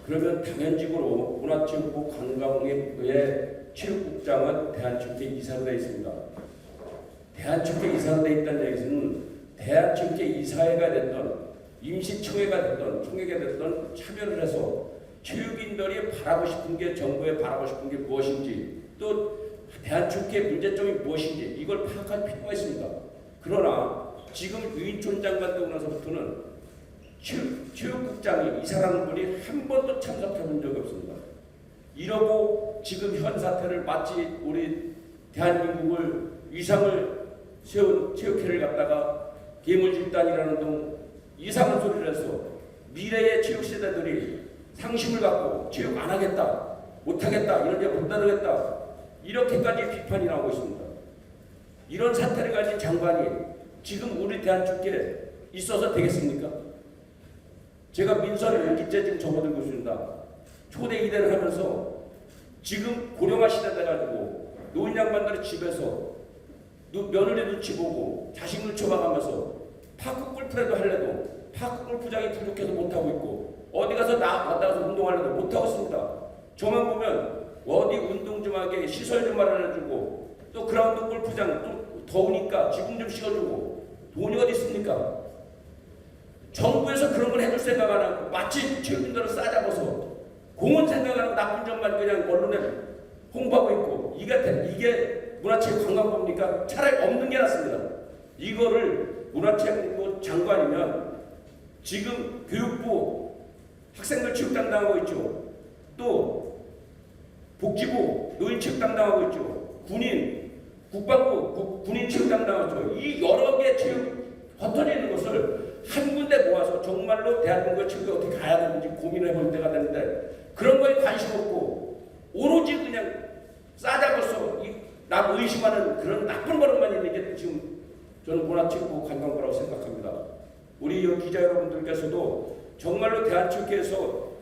그러면 당연직으로 문화체육부 관광의 체육국장은 대한체육회 이사로 되어 있습니다. 대한체육회 이사로 되어 있다는 얘기는 대한체육회 이사회가 됐던 임시총회가 됐던 총회가 됐던 참여를 해서 체육인들이 바라고 싶은 게 정부에 바라고 싶은 게 무엇인지 또 대한체육회 문제점이 무엇인지 이걸 파악할 필요가 있습니다. 그러나 지금 유인촌 장관 되고 나서부터는 체육국장이 이사라는 분이 한 번도 참석해 본 적이 없습니다. 이러고 지금 현 사태를 마치 우리 대한민국을 위상을 세운 체육회를 갖다가 괴물집단이라는 등 이상한 소리를 해서 미래의 체육세대들이 상심을 갖고 체육 안 하겠다, 못 하겠다, 이런 데 못 따르겠다, 이렇게까지 비판이 나오고 있습니다. 이런 사태를 가진 장관이 지금 우리 대한축제에 있어서 되겠습니까? 제가 민선 일기째 지금 접어들고 있습니다. 초대 이대를 하면서 지금 고령화 시대 돼가지고 노인 양반들이 집에서 며느리 눈치 보고 자식 눈치 봐가면서 파크 골프라도 하려도 파크 골프장이 부족해서 못하고 있고 어디 가서 나가서 운동하려도 못하고 있습니다. 저만 보면 어디 운동 좀 하게 시설 좀 마련해주고 또 그라운드 골프장 또 더우니까 지붕 좀 씌워주고 돈이 어디 있습니까? 정부에서 그런 걸 해줄 생각 안 하고 마치 체육인들을 싸잡아서 공원 생각하는 나쁜 점만 그냥 언론에 홍보하고 있고 이게 문화체육관광부입니까? 차라리 없는 게 낫습니다. 이거를 문화체육부 장관이면 지금 교육부 학생들 체육 담당하고 있죠. 또 복지부 노인체육 담당하고 있죠. 군인 국방부 군인 체육 담당하고 있죠. 이 여러 개 체육 흩어져 있는 것을 한 군데 모아서 정말로 대한민국의 체육이 어떻게 가야 되는지 고민해 볼 때가 되는데 그런 거에 관심 없고 오로지 그냥 싸잡아서 남 의심하는 그런 나쁜 버릇만 있는 게 지금 저는 문화체육부 관광부라고 생각합니다. 우리 기자 여러분들께서도 정말로 대한축제에서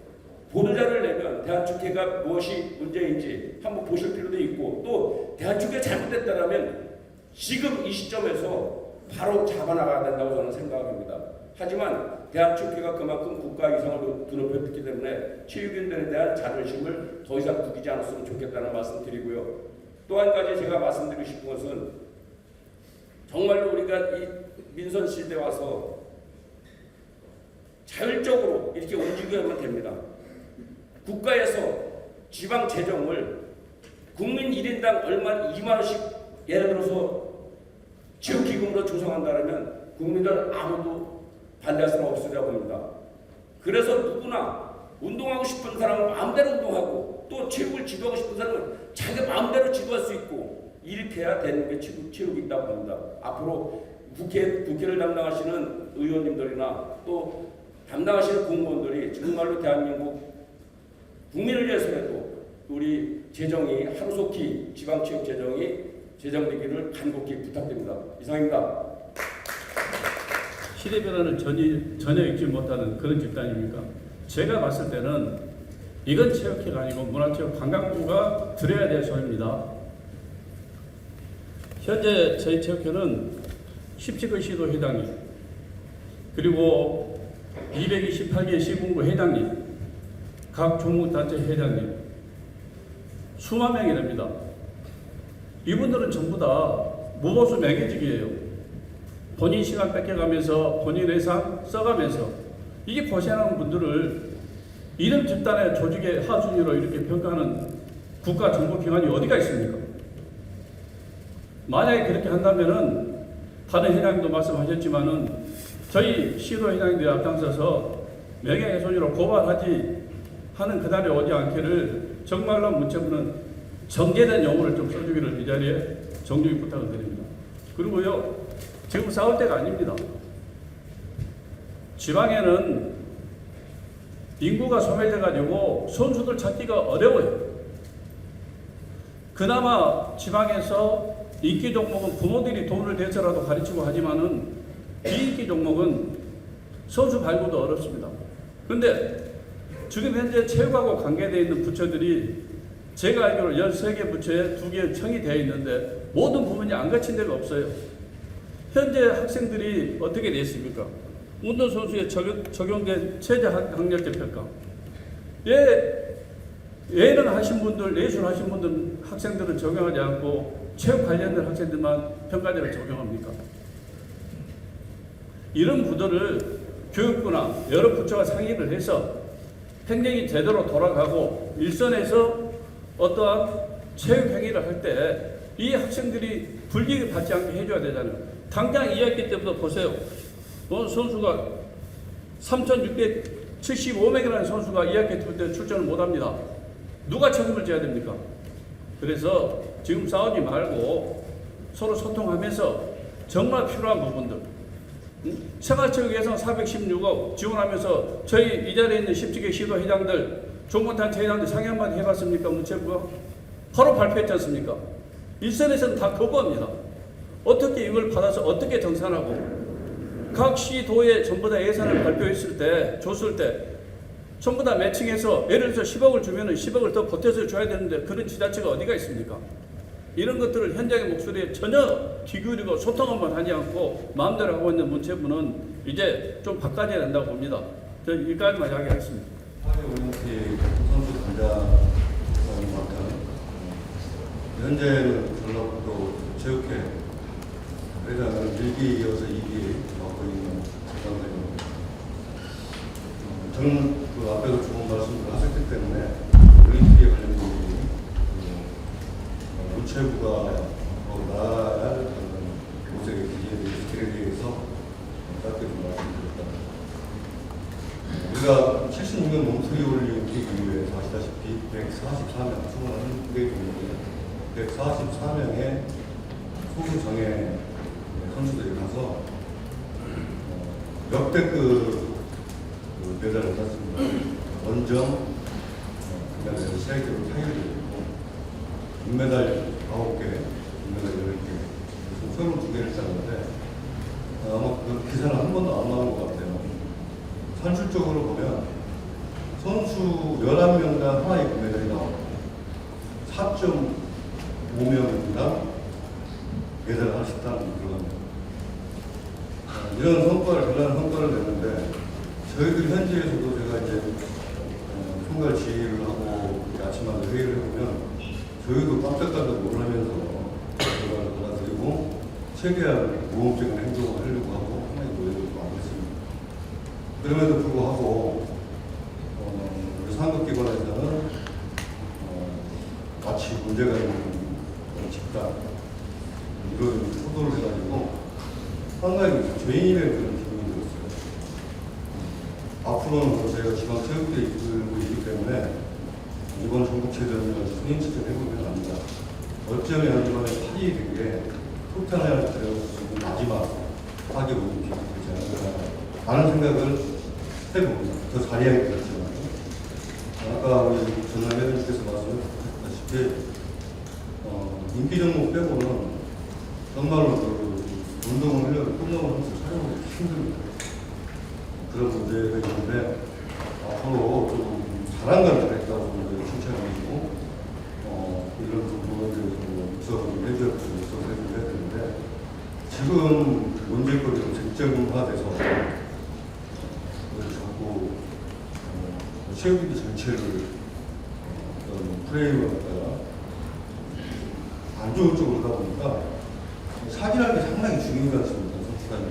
보도자를 내면 대한축제가 무엇이 문제인지 한번 보실 필요도 있고 또 대한축제가 잘못됐다면 지금 이 시점에서 바로 잡아나가야 된다고 저는 생각합니다. 하지만 대한축제가 그만큼 국가 이상을 드높였기 때문에 체육인들에 대한 자존심을 더 이상 구기지 않았으면 좋겠다는 말씀 드리고요. 또 한 가지 제가 말씀드리고 싶은 것은 정말로 우리가 이 민선 시대에 와서 자율적으로 이렇게 움직여야만 됩니다. 국가에서 지방 재정을 국민 1인당 얼마 2만 원씩 예를 들어서 체육기금으로 조성한다면 국민들 아무도 반대할 수는 없으리라고 봅니다. 그래서 누구나 운동하고 싶은 사람은 마음대로 운동하고 또 체육을 지도하고 싶은 사람은 자기 마음대로 지도할 수 있고 이렇게 해야 되는 게 체육이 있다고 봅니다. 앞으로 국회를 담당하시는 의원님들이나 또 담당하시는 공무원들이 정말로 대한민국 국민을 위해서라도 우리 재정이 하루속히 지방체육 재정이 제정되기를 간곡히 부탁드립니다. 이상입니다. 시대 변화를 전혀 읽지 못하는 그런 집단입니까? 제가 봤을 때는 이건 체육회가 아니고 문화체육관광부가 들어야 될 소리입니다. 현재 저희 체육회는 17개 시도 회장님 그리고 228개 시군구 회장님 각 조목단체 회장님 수만 명이 됩니다. 이분들은 전부 다 무보수 명예직이에요. 본인 시간 뺏겨가면서 본인 예산 써가면서 이게 고생하는 분들을 이런 집단의 조직의 하순위로 이렇게 평가하는 국가 정보기관이 어디가 있습니까? 만약에 그렇게 한다면은 다른 회장님도 말씀하셨지만은 저희 시도 회장님들이 앞장서서 명예훼손으로 고발하지 하는 그날이 오지 않기를 정말로 문체부는 정제된 용어를 좀 써주기를 이 자리에 정중히 부탁을 드립니다. 그리고요, 지금 싸울 때가 아닙니다. 지방에는 인구가 소멸돼가지고 선수들 찾기가 어려워요. 그나마 지방에서 인기 종목은 부모들이 돈을 대서라도 가르치고 하지만은 비인기 종목은 선수 발굴도 어렵습니다. 그런데 지금 현재 체육하고 관계되어 있는 부처들이 제가 알기로 13개 부처에 2개 청이 되어 있는데 모든 부분이 안 갖춘 데가 없어요. 현재 학생들이 어떻게 됐습니까? 운동선수에 적용된 최저학력제 평가. 예능 하신 분들, 예술 하신 분들 학생들은 적용하지 않고 체육 관련된 학생들만 평가제를 적용합니까? 이런 부들을 교육부나 여러 부처가 상의를 해서 행정이 제대로 돌아가고 일선에서 어떠한 체육 행위를 할 때 이 학생들이 불이익을 받지 않게 해줘야 되잖아요. 당장 2학기 때부터 보세요. 선수가 3,675명이라는 선수가 2학기 때 출전을 못합니다. 누가 책임을 져야 됩니까? 그래서 지금 싸우지 말고 서로 소통하면서 정말 필요한 부분들, 생활체육 예산 416억 지원하면서 저희 이 자리에 있는 17개 시도회장들, 종목단체 회장들 상의 한마디 해봤습니까? 문체부가 바로 발표했지 않습니까? 일선에서는 다 거부합니다. 어떻게 이걸 받아서 어떻게 정산하고, 각 시도에 전부 다 예산을 발표했을 때, 줬을 때 전부 다 매칭해서 예를 들어서 10억을 주면은 10억을 더 보태서 줘야 되는데 그런 지자체가 어디가 있습니까? 이런 것들을 현장의 목소리에 전혀 귀 기울이고 소통 한번 하지 않고 마음대로 하고 있는 문체부는 이제 좀 바꿔야 된다고 봅니다. 저는 여기까지만 이야기하겠습니다. 파리올림픽 선수 단장님 같은 현재는 전라북도 체육회 회장을 1기 이어서 2기 맡고 있는 장관입니다. 저는 그 앞에서 좋은 말씀을 하셨기 때문에 올림픽에 관련된 문체부가 나아야 할 모색의 길에 대해서 짧게 좀 말씀드렸다. 우리가 76년 몬트리 올림픽 이후에 아시다시피 144명, 총은 100명인데 144명의 소수 정예 선수들이 가서 역대급 메달을 땄습니다. 원정, 그다음에 세계로 타이틀도 금메달 9개, 금메달 10개, 서로 2개를 땄는데 아마 그 기사는 한 번도 안 나온 것 같아요. 산술적으로 보면 선수 11명당 하나의 금메달이 나옵니다. 4.5명당 메달을 하나씩 따는 그런 이런 성과를, 대단한 성과를 냈는데 저희들 현지에서도 제가 이제 총괄 지휘를 하고 아침마다 회의를 해보면 저희도 깜짝깜짝 놀라면서 결과를 받아들이고 최대한 모험적인 행동을 하려고 하고 하나의 노력을 많이 했습니다. 그럼에도 불구하고 우리 상급기관에서는 마치 문제가 있는 그런 집단 이런 포도를 해가지고 상당히 죄인의 그런 기분이 들었어요. 앞으로는 저희가 지방체육회에 이끌고 있기 때문에 이번 전국체전을 승인체전 해보면 합니다. 어쩌면 이번에 파리에 된 게 토탈을 들어서 마지막 파리 올림픽이 되지 않을까 하는 생각을 해봅니다. 더 자리하게 되었지만 아까 우리 전남 회장님께서 말씀하셨다시피 인기 종목 빼고는 정말로 그 운동을 하려고 끝나면서 촬영을 힘듭니다. 그런 문제가 있는데 앞으로 좀 잘한 걸 했다고 칭찬해주고 이런 부분에 대해서 부서를 해줘야 되는데 지금 문제거리가 쟁점화돼서 자꾸 체육인지 전체를 어떤 프레임을 갖다가 안 좋은 쪽으로 가다 보니까 사진할 게 상당히 중요하지 않습니까? 선수단이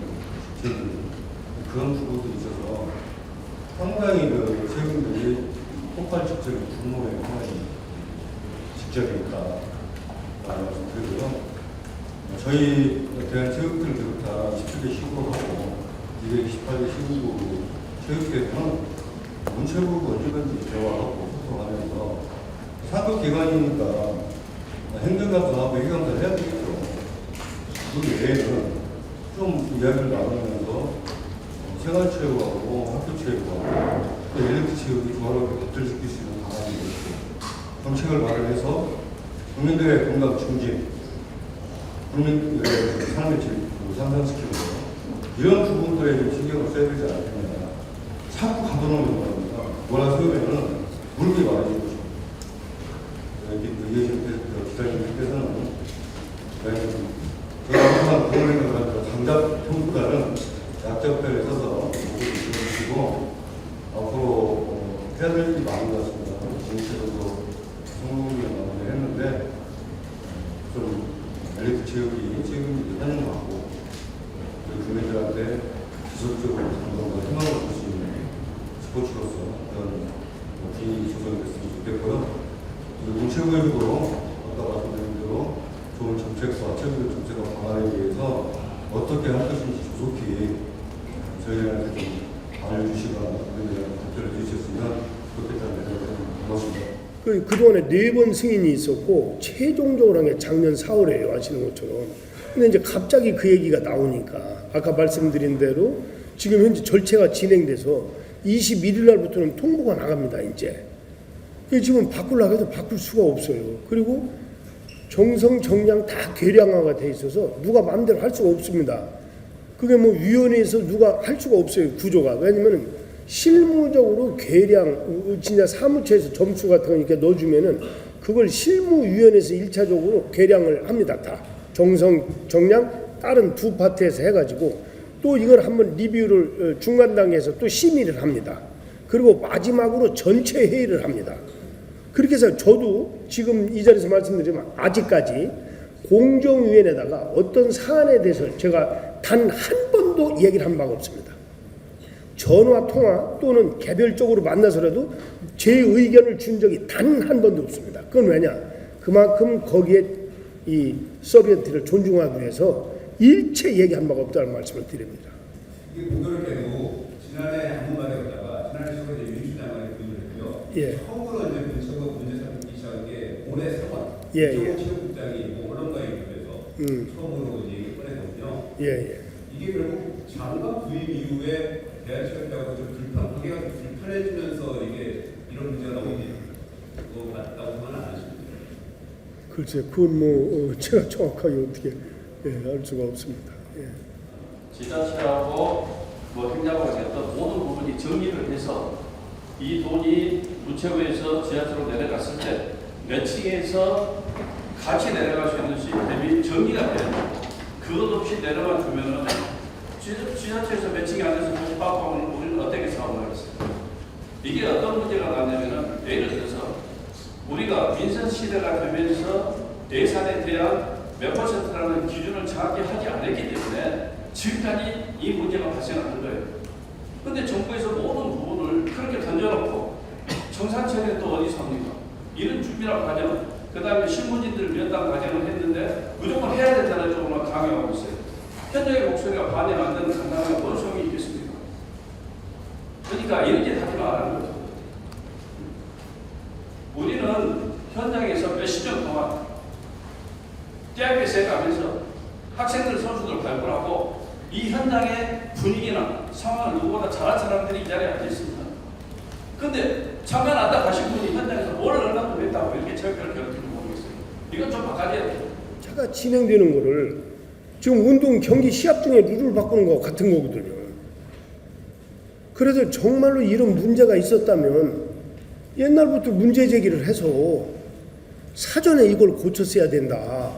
그런 부분도 있어서 상당히 그 체육인들이 폭발 직전에 분노에 하나의 직전에 있다라는 말씀드리고요. 저희 대한체육회를 비롯한 17개 시구하고 228개 시구 체육회는 문체부가 언제든지 대화하고 소통하면서 상급기관이니까 행정감사, 외교감사를 해야 되겠죠. 그 외에는 좀 이야기를 나누면서 생활체육하고 학교체육하고 또 엘리트 체육이 조화롭게 밥을 지킬 수 있는 방안이 있고 정책을 마련해서 국민들의 건강 증진, 국민들의 삶의 질 상승시키고 이런 부분들에 좀 신경을 써야 되지 않겠냐. 자꾸 가둬놓는 겁니다. 뭐라 세우면은 물기 많아지고 기자님께서는 제가 항상 그런 생각을 합니다. 장작편보다는 약작편에 서서 보고 앞으로 해야 될 일이 많은 것 같습니다. 정치적으로 성공을 마무리했는데 좀 엘리트 체육이 지금 하는 것 같고 국민들한테 지속적으로 감동과 희망을 줄 수 있는 스포츠로서 그런 기능이 조성됐으면 좋겠고요. 문체부에도 아까 말씀드린 대로 좋은 정책과 체육의 정책과 방안에 대해서 어떻게 할 것인지 조속히 저희한테 좀 알려주시거나 답변해 주셨으면 좋겠다는 생각이 고맙습니다. 그동안에 4번 승인이 있었고 최종적으로 한 게 작년 4월에요. 아시는 것처럼. 근데 이제 갑자기 그 얘기가 나오니까 아까 말씀드린 대로 지금 현재 절차가 진행돼서 21일 날부터는 통보가 나갑니다. 이제. 지금 바꾸려고 해도 바꿀 수가 없어요. 그리고 정성 정량 다 계량화가 돼 있어서 누가 마음대로 할 수가 없습니다. 그게 뭐 위원회에서 누가 할 수가 없어요. 구조가. 왜냐면은 실무적으로 계량 진짜 사무처에서 점수 같은 거 이렇게 넣어주면은 그걸 실무위원회에서 1차적으로 계량을 합니다. 다 정성 정량 다른 두 파트에서 해가지고 또 이걸 한번 리뷰를 중간 단계에서 또 심의를 합니다. 그리고 마지막으로 전체 회의를 합니다. 그렇게 해서 저도 지금 이 자리에서 말씀드리면 아직까지 공정위원회에다가 어떤 사안에 대해서 제가 단 한 번도 얘기를 한 바가 없습니다. 전화 통화 또는 개별적으로 만나서라도 제 의견을 준 적이 단 한 번도 없습니다. 그건 왜냐? 그만큼 거기에 이 서비언트를 존중하기 위해서 일체 얘기한 바가 없다는 말씀을 드립니다. 이게 공교롭게도 지난해 안무관이었다가 지난해 시간에 민주당을 분류했고요. 예. 처음으로 이제 문체부 문제 삼기 시작한 게 올해 3월. 예, 이종호 예. 체육국장이 언론과의 인터뷰에서 처음으로 이제 꺼내거든요. 예, 예. 이게 결국 장관 부임 이후에 대한체육회하고 좀 관계가 불편해지면서 이게 이런 문제가 나오는 것 같다고 생각은 안 하십니까? 글쎄, 그건 뭐 제가 정확하게 어떻게 알 수가 없습니다. 예. 지자체하고 뭐 행정부가 어떤 모든 부분이 정리를 해서 이 돈이 문체부에서 지자체로 내려갔을 때 매칭해서 같이 내려갈 수 있는 시스템이 정리가 돼요. 그것 없이 내려만 주면은 지자체에서 매칭이 안 돼서 다시 빠꾸하면 우리는 어떻게 사업을 하겠어요? 이게 어떤 문제가 나냐면은 예를 들어서 우리가 민선 시대가 되면서 예산에 대한 몇 퍼센트라는 기준을 정확히 하지 않았기 때문에 지금까지 이 문제가 발생하는 거예요. 그런데 정부에서 모든 부분을 그렇게 던져놓고 정산처리는 또 어디서 합니까? 이런 준비랑 과정, 그 다음에 신문진들 몇 단 과정을 했는데 무조건 해야 된다는 쪽으로만 강요하고 있어요. 현장의 목소리가 반영 안 되는 간단한 뭔 소용이 있겠습니까? 그러니까 이런 짓 하지 말라는 거죠. 우리는 현장에서 몇십 년 동안 대학교에 가면서 학생들, 선수들 발굴하고 이 현장의 분위기나 상황을 누구보다 잘한 사람들이 이 자리에 앉아 있습니다. 근데 잠깐 왔다 가신 분이 현장에서 뭘 얼마나 했다고 이렇게 체육회를 결합할지 모르겠어요. 이건 좀 바꿔야 돼요. 차가 진행되는 거를 지금 운동 경기 시합 중에 룰을 바꾸는 거 같은 거거든요. 그래서 정말로 이런 문제가 있었다면 옛날부터 문제 제기를 해서 사전에 이걸 고쳤어야 된다.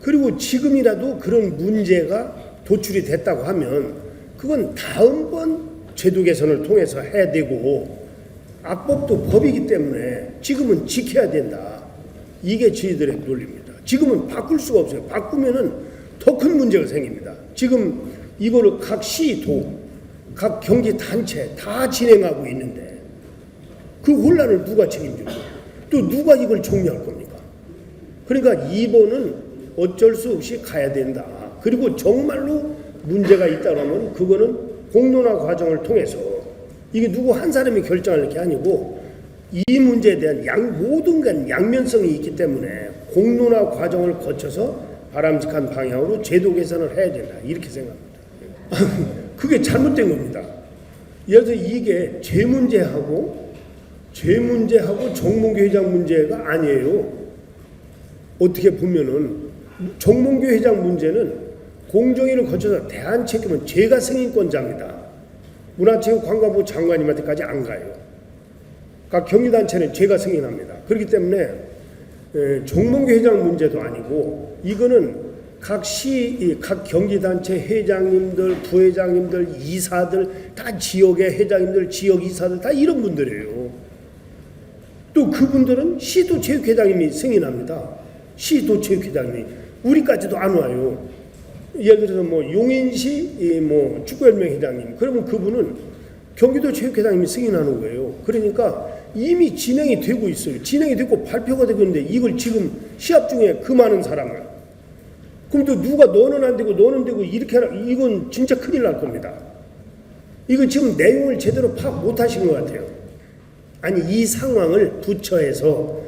그리고 지금이라도 그런 문제가 도출이 됐다고 하면 그건 다음번 제도 개선을 통해서 해야 되고 악법도 법이기 때문에 지금은 지켜야 된다. 이게 저희들의 논리입니다. 지금은 바꿀 수가 없어요. 바꾸면은 더 큰 문제가 생깁니다. 지금 이거를 각 시, 도, 각 경기 단체 다 진행하고 있는데 그 혼란을 누가 책임집니까? 또 누가 이걸 정리할 겁니까? 그러니까 2번은 어쩔 수 없이 가야 된다. 그리고 정말로 문제가 있다면 그거는 공론화 과정을 통해서 이게 누구 한 사람이 결정할 게 아니고 이 문제에 대한 모든 건 양면성이 있기 때문에 공론화 과정을 거쳐서 바람직한 방향으로 제도 개선을 해야 된다. 이렇게 생각합니다. 그게 잘못된 겁니다. 예를 들어 이게 죄 문제하고 정몽규 회장 문제가 아니에요. 어떻게 보면은 정몽규 회장 문제는 공정위를 거쳐서 대한체육회는 제가 승인권자입니다. 문화체육관광부 장관님한테까지 안 가요. 각 경기단체는 제가 승인합니다. 그렇기 때문에 정몽규 회장 문제도 아니고 이거는 각 경기단체 회장님들, 부회장님들, 이사들 다 지역의 회장님들, 지역 이사들 다 이런 분들이에요. 또 그분들은 시도체육회장님이 승인합니다. 시도체육회장님이 우리까지도 안 와요. 예를 들어서 뭐 용인시 뭐 축구연맹 회장님 그러면 그분은 경기도 체육회장님이 승인하는 거예요. 그러니까 이미 진행이 되고 있어요. 진행이 됐고 발표가 되고 있는데 이걸 지금 시합 중에 그 많은 사람을 그럼 또 누가 너는 안 되고 너는 되고 이렇게 하라 이건 진짜 큰일 날 겁니다. 이거 지금 내용을 제대로 파악 못 하신 것 같아요. 아니, 이 상황을 부처에서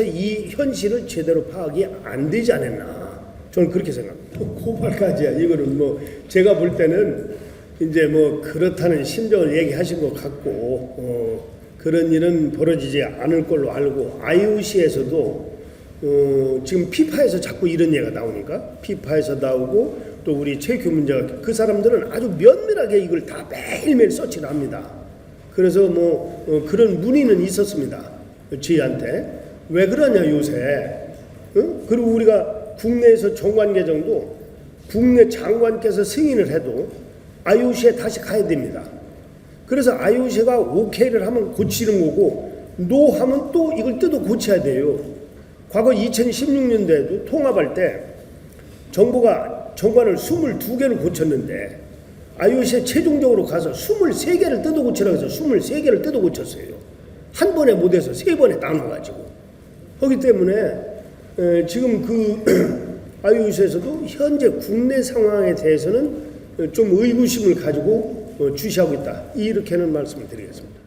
이 현실을 제대로 파악이 안 되지 않았나. 저는 그렇게 생각합니다. 고발까지야. 이거는 뭐 제가 볼 때는 이제 뭐 그렇다는 심정을 얘기하신 것 같고, 그런 일은 벌어지지 않을 걸로 알고, IOC에서도 지금 피파에서 자꾸 이런 얘기가 나오니까, 피파에서 나오고 또 우리 체육회 문제가, 그 사람들은 아주 면밀하게 이걸 다 매일매일 서치를 합니다. 그래서 뭐 그런 문의는 있었습니다. 저희한테. 왜 그러냐 요새. 그리고 우리가 국내에서 정관 개정도 국내 장관께서 승인을 해도 IOC에 다시 가야 됩니다. 그래서 IOC가 오케이를 하면 고치는 거고, 노 하면 또 이걸 뜯어 고쳐야 돼요. 과거 2016년도에도 통합할 때 정부가 정관을 22개를 고쳤는데 IOC에 최종적으로 가서 23개를 뜯어 고치라고 해서 23개를 뜯어 고쳤어요. 한 번에 못해서 3번에 나눠가지고. 그렇기 때문에 지금 그 IOC에서도 현재 국내 상황에 대해서는 좀 의구심을 가지고 주시하고 있다. 이렇게는 말씀을 드리겠습니다.